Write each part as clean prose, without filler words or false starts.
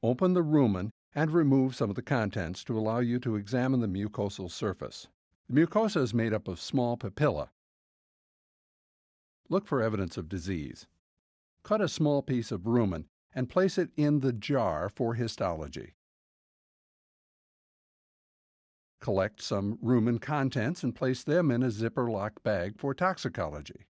Open the rumen and remove some of the contents to allow you to examine the mucosal surface. The mucosa is made up of small papilla. Look for evidence of disease. Cut a small piece of rumen and place it in the jar for histology. Collect some rumen contents and place them in a zipper lock bag for toxicology.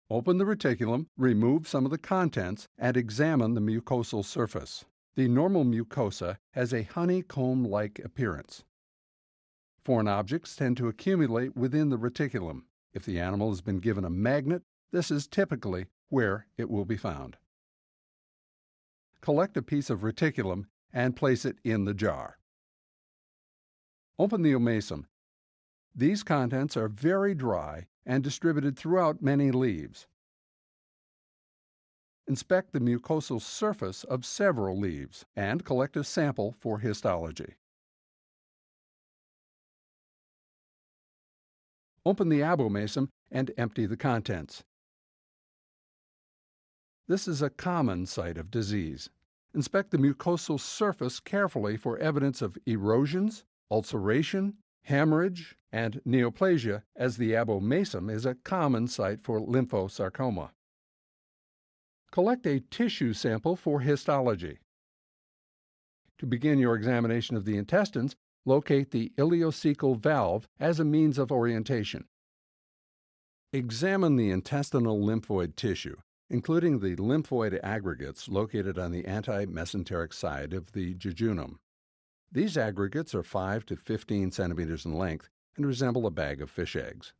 Open the reticulum, remove some of the contents, and examine the mucosal surface. The normal mucosa has a honeycomb-like appearance. Foreign objects tend to accumulate within the reticulum. If the animal has been given a magnet, this is typically where it will be found. Collect a piece of reticulum and place it in the jar. Open the omasum. These contents are very dry and distributed throughout many leaves. Inspect the mucosal surface of several leaves and collect a sample for histology. Open the abomasum and empty the contents. This is a common site of disease. Inspect the mucosal surface carefully for evidence of erosions, ulceration, hemorrhage, and neoplasia, as the abomasum is a common site for lymphosarcoma. Collect a tissue sample for histology. To begin your examination of the intestines, locate the ileocecal valve as a means of orientation. Examine the intestinal lymphoid tissue, including the lymphoid aggregates located on the anti-mesenteric side of the jejunum. These aggregates are 5 to 15 centimeters in length and resemble a bag of fish eggs.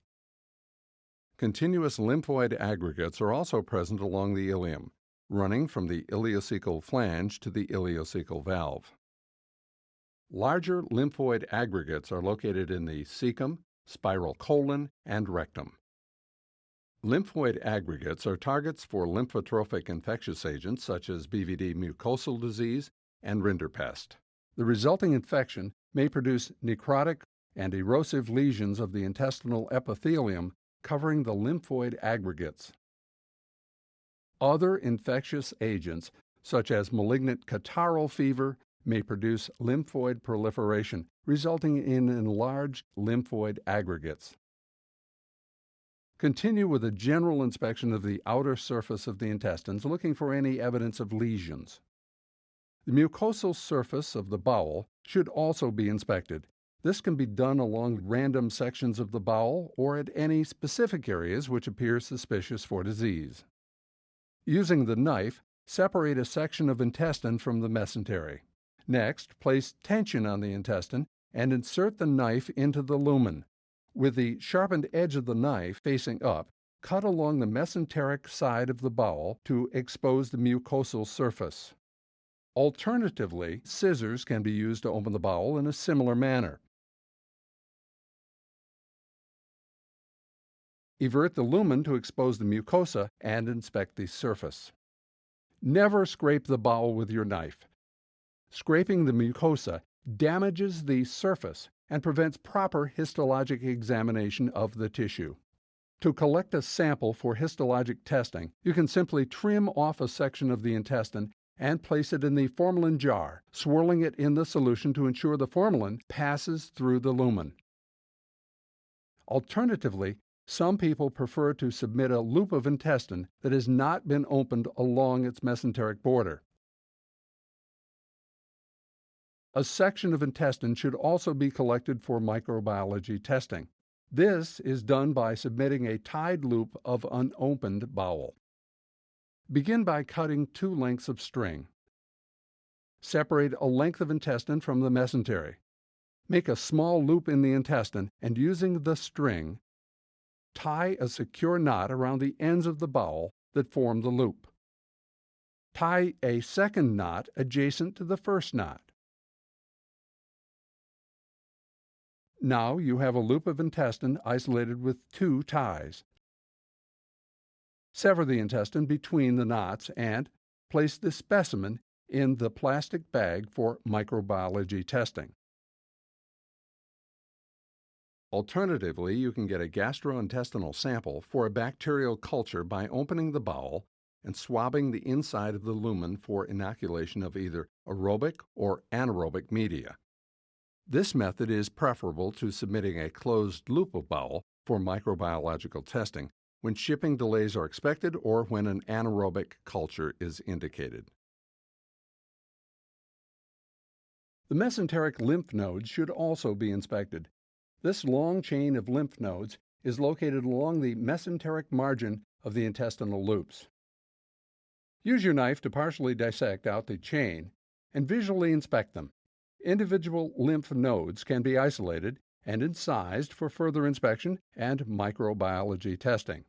Continuous lymphoid aggregates are also present along the ileum, running from the ileocecal flange to the ileocecal valve. Larger lymphoid aggregates are located in the cecum, spiral colon, and rectum. Lymphoid aggregates are targets for lymphotrophic infectious agents such as BVD mucosal disease and rinderpest. The resulting infection may produce necrotic and erosive lesions of the intestinal epithelium covering the lymphoid aggregates. Other infectious agents, such as malignant catarrhal fever, may produce lymphoid proliferation, resulting in enlarged lymphoid aggregates. Continue with a general inspection of the outer surface of the intestines, looking for any evidence of lesions. The mucosal surface of the bowel should also be inspected. This can be done along random sections of the bowel or at any specific areas which appear suspicious for disease. Using the knife, separate a section of intestine from the mesentery. Next, place tension on the intestine and insert the knife into the lumen. With the sharpened edge of the knife facing up, cut along the mesenteric side of the bowel to expose the mucosal surface. Alternatively, scissors can be used to open the bowel in a similar manner. Evert the lumen to expose the mucosa and inspect the surface. Never scrape the bowel with your knife. Scraping the mucosa damages the surface and prevents proper histologic examination of the tissue. To collect a sample for histologic testing, you can simply trim off a section of the intestine and place it in the formalin jar, swirling it in the solution to ensure the formalin passes through the lumen. Alternatively, some people prefer to submit a loop of intestine that has not been opened along its mesenteric border. A section of intestine should also be collected for microbiology testing. This is done by submitting a tied loop of unopened bowel. Begin by cutting 2 lengths of string. Separate a length of intestine from the mesentery. Make a small loop in the intestine and, using the string, tie a secure knot around the ends of the bowel that form the loop. Tie a second knot adjacent to the first knot. Now you have a loop of intestine isolated with 2 ties. Sever the intestine between the knots and place the specimen in the plastic bag for microbiology testing. Alternatively, you can get a gastrointestinal sample for a bacterial culture by opening the bowel and swabbing the inside of the lumen for inoculation of either aerobic or anaerobic media. This method is preferable to submitting a closed loop of bowel for microbiological testing when shipping delays are expected or when an anaerobic culture is indicated. The mesenteric lymph nodes should also be inspected. This long chain of lymph nodes is located along the mesenteric margin of the intestinal loops. Use your knife to partially dissect out the chain and visually inspect them. Individual lymph nodes can be isolated and incised for further inspection and microbiology testing.